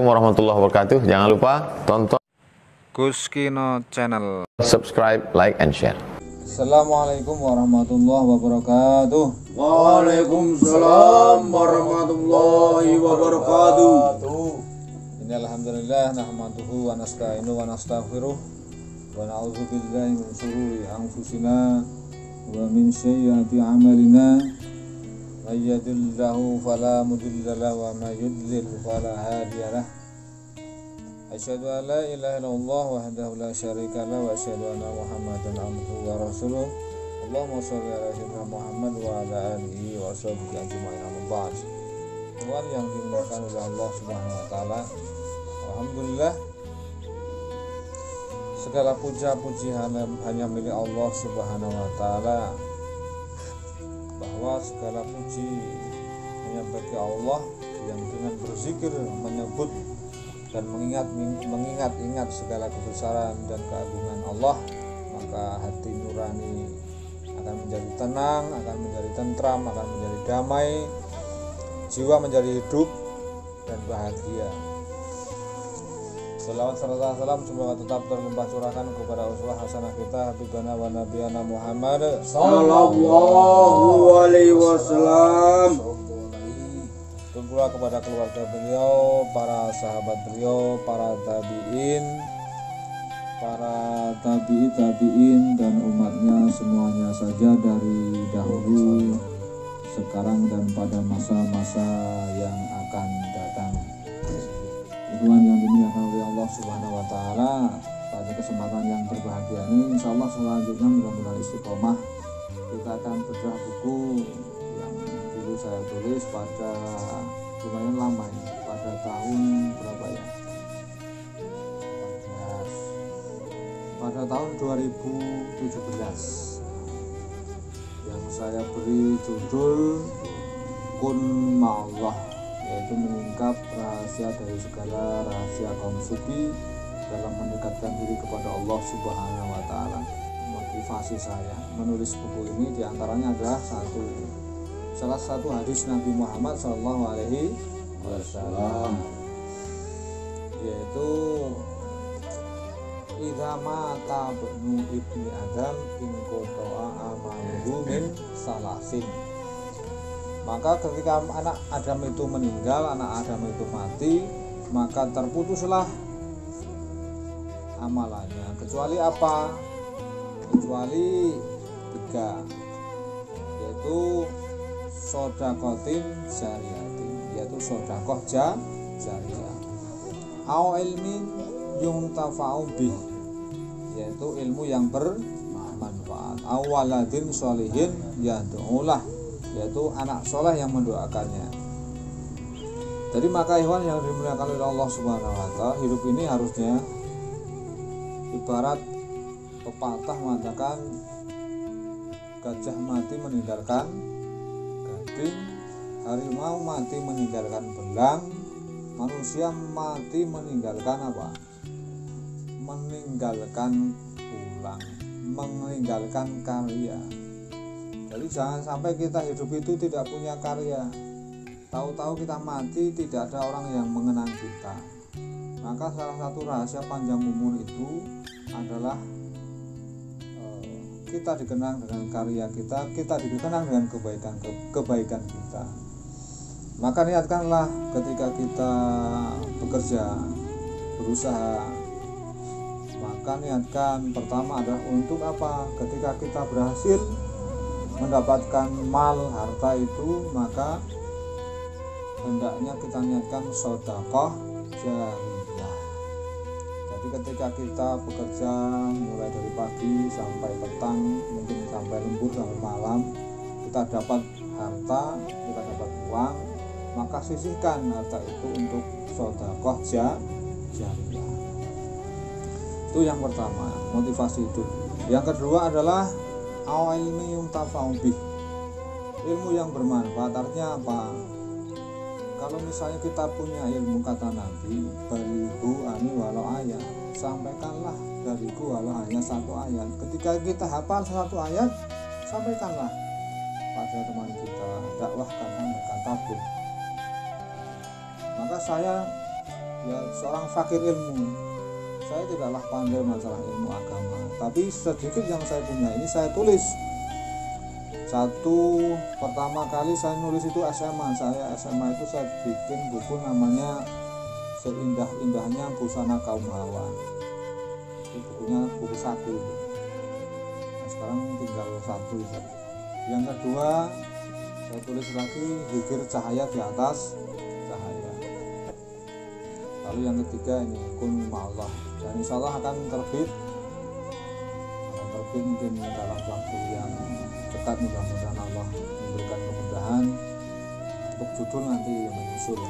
warahmatullahi wabarakatuh. Jangan lupa tonton Gus Kino Channel. subscribe, like, and share. Assalamualaikum warahmatullahi wabarakatuh. Waalaikumsalam warahmatullahi wabarakatuh. Ini alhamdulillah nahmaduhu wa nasta'inu wa nastaghfiruh wa na'udzu billahi min syururi anfusina wa min sayyiati a'malina. May yahdihillahu fala mudilla lahu wa may yudlil fala hadiya lahu. Asyhadu an la ilaha illallah wahdahu la syarika lahu wa asyhadu anna Muhammadan abduhu wa rasuluh. Allahumma shalli ala sayyidina Muhammad wa ala alihi wa sahbihi ajma'in. Amma ba'd. Tuhan yang dimuliakan oleh Allah Subhanahu wa taala. Alhamdulillah, segala puja-puji hanya milik Allah Subhanahu wa taala. Bahwa segala puji hanya bagi Allah yang dengan berzikir menyebut dan mengingat segala kebesaran dan keagungan Allah, maka hati nurani akan menjadi tenang, akan menjadi tentram, akan menjadi damai, jiwa menjadi hidup dan bahagia. Salawat serta salam semoga tetap terlimpah curahkan kepada uswah hasanah kita Habibana wa Nabiyana Muhammad Sallallahu alaihi wasallam. Pula kepada keluarga beliau, para sahabat beliau, para tabi'in dan umatnya semuanya saja dari dahulu, sekarang dan pada masa-masa yang akan datang. Tuhan yang dimuliakan oleh Allah Subhanahu wa taala, pada kesempatan yang berbahagia ini insyaallah selanjutnya mudah-mudahan istiqomah kita akan bedah buku yang dulu saya tulis pada lumayan lama ini, pada tahun berapa ya? Pada tahun 2017 yang saya beri judul Kun Ma'allah, yaitu menyingkap rahasia dari segala rahasia kaum sufi dalam mendekatkan diri kepada Allah Subhanahu wa taala. Motivasi saya menulis buku ini diantaranya adalah salah satu hadis Nabi Muhammad Shallallahu Alaihi Wasallam, yaitu idza mata ibnu Adam in qata'a amaluhu min salasin. Maka ketika anak Adam itu meninggal, anak Adam itu mati, maka terputuslah amalannya, kecuali apa? Kecuali 3, yaitu sodakotin jariyatin, yaitu sodakoh jariyah, au ilmin yuntafa'u bih, yaitu ilmu yang bermanfaat, au waladin sholihin yad'ulah, yaitu anak soleh yang mendoakannya. Jadi maka ikhwan yang dimuliakan oleh Allah Subhanahu wa taala, hidup ini harusnya ibarat pepatah mengatakan gajah mati meninggalkan gading, harimau mati meninggalkan belang, manusia mati meninggalkan apa? Meninggalkan tulang, meninggalkan karya. Jadi jangan sampai kita hidup itu tidak punya karya. Tahu-tahu kita mati tidak ada orang yang mengenang kita. Maka salah satu rahasia panjang umur itu adalah kita dikenang dengan karya kita dikenang dengan kebaikan kita. Maka niatkanlah ketika kita bekerja, berusaha, maka niatkan pertama adalah untuk apa? Ketika kita berhasil mendapatkan mal harta itu, maka hendaknya kita niatkan sedekah jariyah. Jadi ketika kita bekerja mulai dari pagi sampai petang, mungkin sampai lembur sampai malam, kita dapat harta, kita dapat uang, maka sisihkan harta itu untuk sedekah jariyah. Itu yang pertama, motivasi hidup. Yang kedua adalah ilmi yuntafa'u bih, ilmu yang bermanfaat. Artinya apa? Kalau misalnya kita punya ilmu, kata Nabi, balighu ani walau ayat, sampaikanlah dariku walau hanya 1 ayat. Ketika kita hafal 1 ayat, sampaikanlah pada teman kita, dakwahkan, sampaikan, tabur. Maka saya ya seorang fakir ilmu. Saya tidaklah pandai masalah ilmu agama, tapi sedikit yang saya punya ini saya tulis. Pertama kali saya nulis itu SMA. SMA itu saya bikin buku namanya Seindah-indahnya Busana Kaum Hawa. Itu bukunya buku 1. Nah, sekarang tinggal 1 saja. Yang kedua saya tulis lagi Zikir Cahaya di Atas Cahaya. Lalu yang ketiga ini Kun Ma'allah, dan insya Allah akan terbit mungkin dalam waktu yang dekat. Mudah-mudahan Allah memberikan kemudahan. Untuk judul nanti menyusul,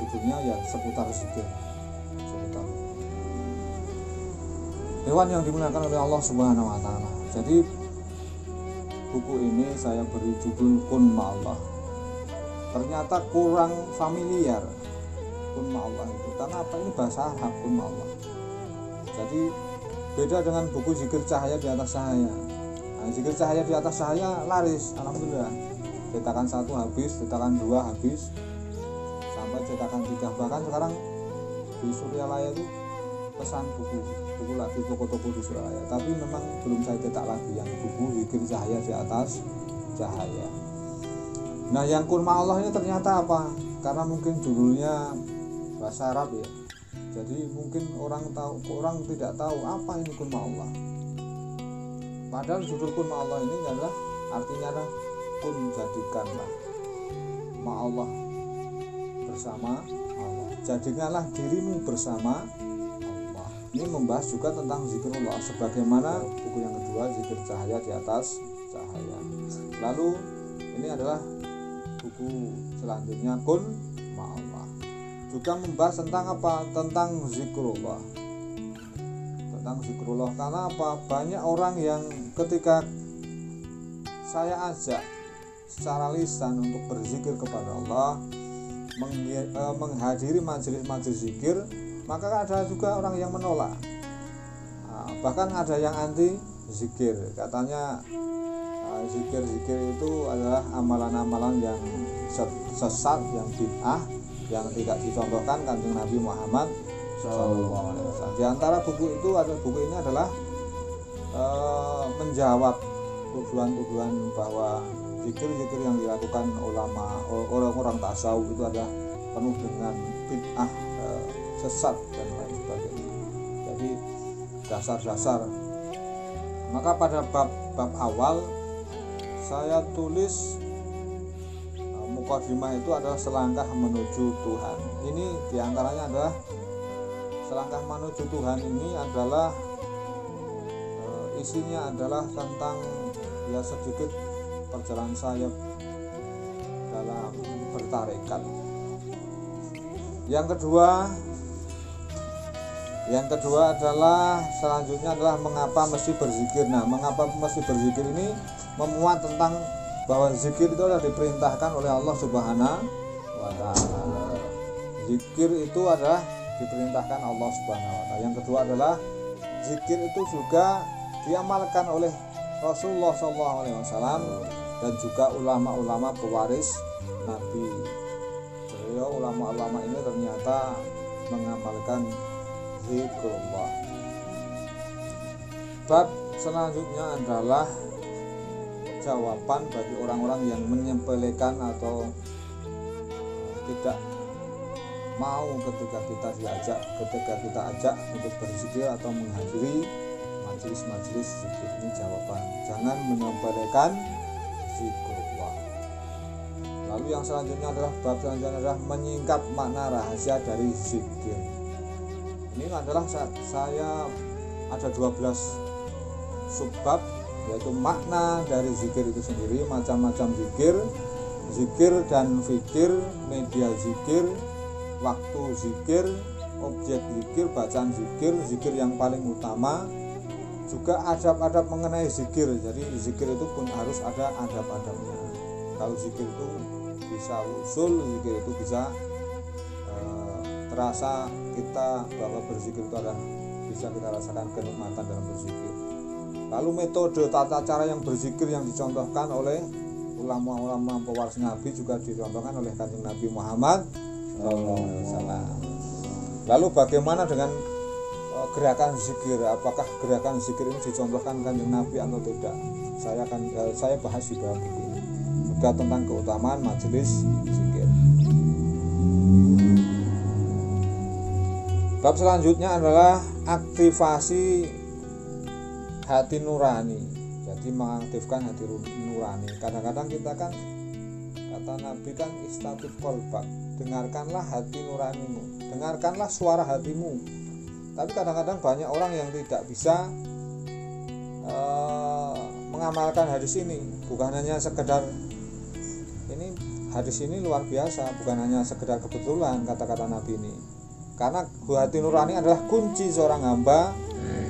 judulnya ya seputar zikir, seputar hewan yang dimuliakan oleh Allah Subhanahu wa Ta'ala. Jadi buku ini saya beri judul Kun Ma'allah. Ternyata kurang familiar Kun Ma'allah itu, karena apa, ini bahasa Arab Kun Ma'allah. Jadi beda dengan buku Zikir Cahaya di Atas Cahaya. Nah, Zikir Cahaya di Atas Cahaya laris, alhamdulillah. Cetakan 1 habis, cetakan 2 habis, sampai cetakan 3. Bahkan sekarang di Suryalaya itu pesan buku lagi, toko-toko di Surabaya, tapi memang belum saya cetak lagi yang buku Zikir Cahaya di Atas Cahaya. Nah, yang Kun Ma'allah ini ternyata apa? Karena mungkin judulnya bahasa Arab ya, jadi mungkin orang tidak tahu apa ini Kun Ma'allah. Padahal judul Kun Ma'allah ini adalah artinya adalah kun, jadikanlah ma'allah, bersama Allah, jadikanlah dirimu bersama Allah. Ini membahas juga tentang zikrullah, sebagaimana buku yang kedua Zikir Cahaya di Atas Cahaya. Lalu ini adalah buku selanjutnya Kun Ma'allah, juga membahas tentang apa? Tentang zikrullah. Tentang zikrullah, karena apa? Banyak orang yang ketika saya ajak secara lisan untuk berzikir kepada Allah, menghadiri majelis-majelis zikir, maka ada juga orang yang menolak. Bahkan ada yang anti zikir, katanya zikir-zikir itu adalah amalan-amalan yang sesat, yang bid'ah, yang tidak dicontohkan Kanjeng Nabi Muhammad SAW. Di antara buku itu buku ini adalah menjawab tuduhan-tuduhan bahwa zikir-zikir yang dilakukan ulama, orang-orang tasawuf itu adalah penuh dengan bid'ah, sesat dan lain sebagainya. Jadi dasar-dasar. Maka pada bab awal saya tulis mukadimah itu adalah selangkah menuju Tuhan. Ini diantaranya adalah selangkah menuju Tuhan ini adalah isinya adalah tentang ya sedikit perjalanan saya dalam bertarekat. Yang kedua adalah selanjutnya adalah mengapa mesti berzikir. Nah, mengapa mesti berzikir ini memuat tentang bahwa zikir itu adalah diperintahkan oleh Allah Subhanahu wa Ta'ala. Zikir itu adalah diperintahkan Allah Subhanahu wa Ta'ala. Yang kedua adalah zikir itu juga diamalkan oleh Rasulullah SAW dan juga ulama-ulama pewaris Nabi. Beliau ulama-ulama ini ternyata mengamalkan zikrullah. Bab selanjutnya adalah jawaban bagi orang-orang yang menyepelekan atau tidak mau ketika kita ajak untuk berzikir atau menghadiri majelis-majelis zikir. Ini jawaban, jangan menyepelekan zikrullah. Lalu yang selanjutnya adalah bab selanjutnya adalah menyingkap makna rahasia dari zikir. Ini adalah saya ada 12 subbab, yaitu makna dari zikir itu sendiri, macam-macam zikir dan fikir, media zikir, waktu zikir, objek zikir, bacaan zikir yang paling utama, juga adab-adab mengenai zikir. Jadi zikir itu pun harus ada adab-adabnya. Kalau zikir itu bisa usul, zikir itu bisa terasa kita bahwa berzikir itu adalah bisa kita rasakan kenikmatan dalam berzikir. Lalu metode tata cara yang berzikir yang dicontohkan oleh ulama-ulama pewaris Nabi juga dicontohkan oleh Kanjeng Nabi Muhammad SAW. Lalu bagaimana dengan gerakan zikir? Apakah gerakan zikir ini dicontohkan Kanjeng Nabi atau tidak? Saya bahas di dalam buku ini juga tentang keutamaan majelis zikir. Bab selanjutnya adalah aktivasi hati nurani. Jadi mengaktifkan hati nurani. Kadang-kadang kita kan, kata Nabi kan, istatib qalbak, dengarkanlah hati nuranimu, dengarkanlah suara hatimu. Tapi kadang-kadang banyak orang yang tidak bisa mengamalkan hadis ini. Bukan hanya sekedar ini, hadis ini luar biasa, bukan hanya sekedar kebetulan kata-kata Nabi ini. Karena hati nurani adalah kunci seorang hamba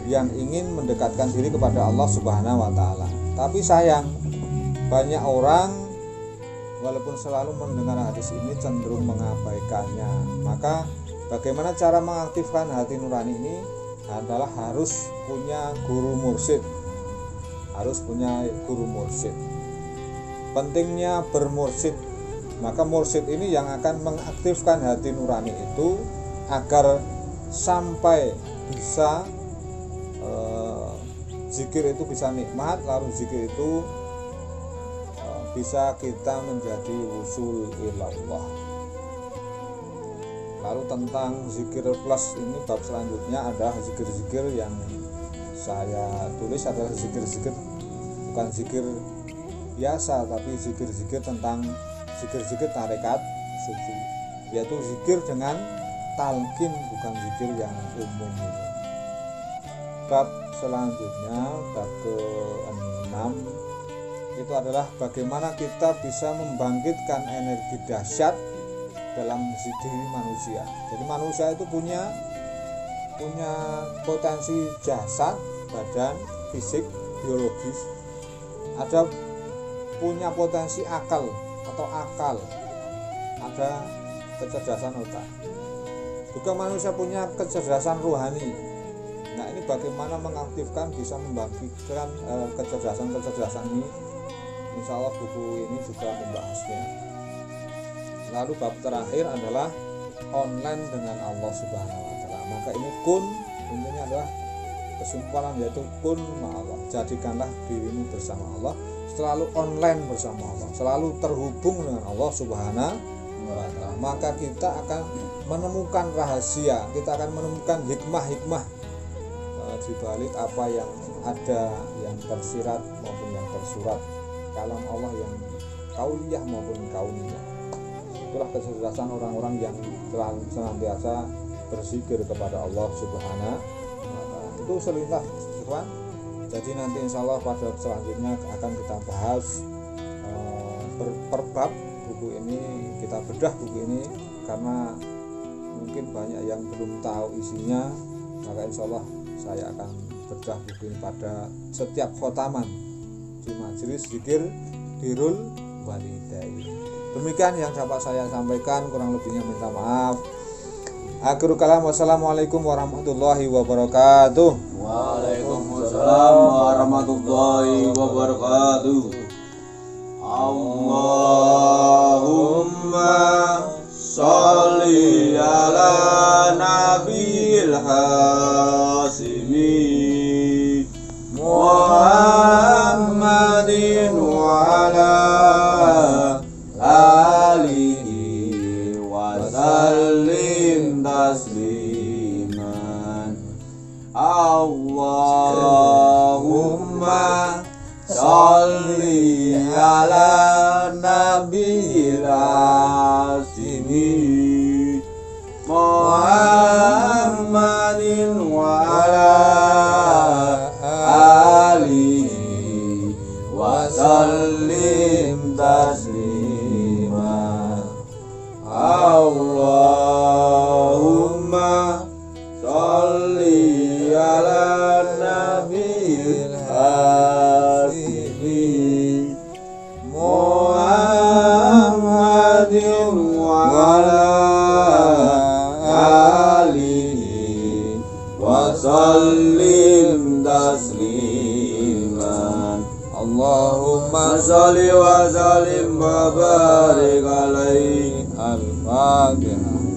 yang ingin mendekatkan diri kepada Allah Subhanahu wa taala. Tapi sayang, banyak orang walaupun selalu mendengar hadis ini cenderung mengabaikannya. Maka bagaimana cara mengaktifkan hati nurani ini adalah harus punya guru mursyid. Harus punya guru mursyid. Pentingnya bermursyid. Maka mursyid ini yang akan mengaktifkan hati nurani itu agar sampai bisa zikir itu bisa nikmat, lalu zikir itu bisa kita menjadi wusul ilallah. Lalu tentang zikir plus ini, bab selanjutnya adalah zikir-zikir yang saya tulis adalah zikir-zikir, bukan zikir biasa, tapi zikir-zikir tentang zikir-zikir tarekat sufi, yaitu zikir dengan talqin, bukan zikir yang umum. Bab selanjutnya, bab ke-6, itu adalah bagaimana kita bisa membangkitkan energi dahsyat dalam diri manusia. Jadi manusia itu punya potensi jasad, badan, fisik, biologis, ada punya potensi akal, ada kecerdasan otak. Juga manusia punya kecerdasan rohani. Nah, ini bagaimana mengaktifkan, bisa membangkitkan kecerdasan ini. Insya Allah buku ini juga membahasnya. Lalu bab terakhir adalah online dengan Allah Subhanahu wa taala. Maka ini intinya adalah kesimpulan, yaitu kun ma'allah. Jadikanlah dirimu bersama Allah, selalu online bersama Allah, selalu terhubung dengan Allah Subhanahu wa taala. Maka kita akan menemukan rahasia, kita akan menemukan hikmah-hikmah di balik apa yang ada, yang tersirat maupun yang tersurat, kalam Allah yang kauliyah maupun kauniyah. Itulah kecerdasan orang-orang yang senantiasa berzikir kepada Allah Subhanahu wa taala. Itu selintas, ikhwan. Jadi nanti insya Allah pada selanjutnya akan kita bahas per bab buku ini, kita bedah buku ini karena mungkin banyak yang belum tahu isinya. Maka insya Allah saya akan bedah buku ini pada setiap khotaman di majelis zikir Birrul Walidain. Demikian yang dapat saya sampaikan, kurang lebihnya minta maaf. Akhirul kalam, wassalamualaikum warahmatullahi wabarakatuh. Waalaikumsalam warahmatullahi wabarakatuh. Allahumma sholli ala nabiyil hasimi Muhammadin wa ala alihi wa sallim tasliman. Allahumma sholli ala nabiyil hasimi Muhammadin wa ala alihi wa sallim tasliman. Allahumma sholli ala nabiyil hasimi Muhammadin wa ala alihi wa sallim tasliman. Allahumma sholli wa sallim wa barik alaihi. Al-Fatihah.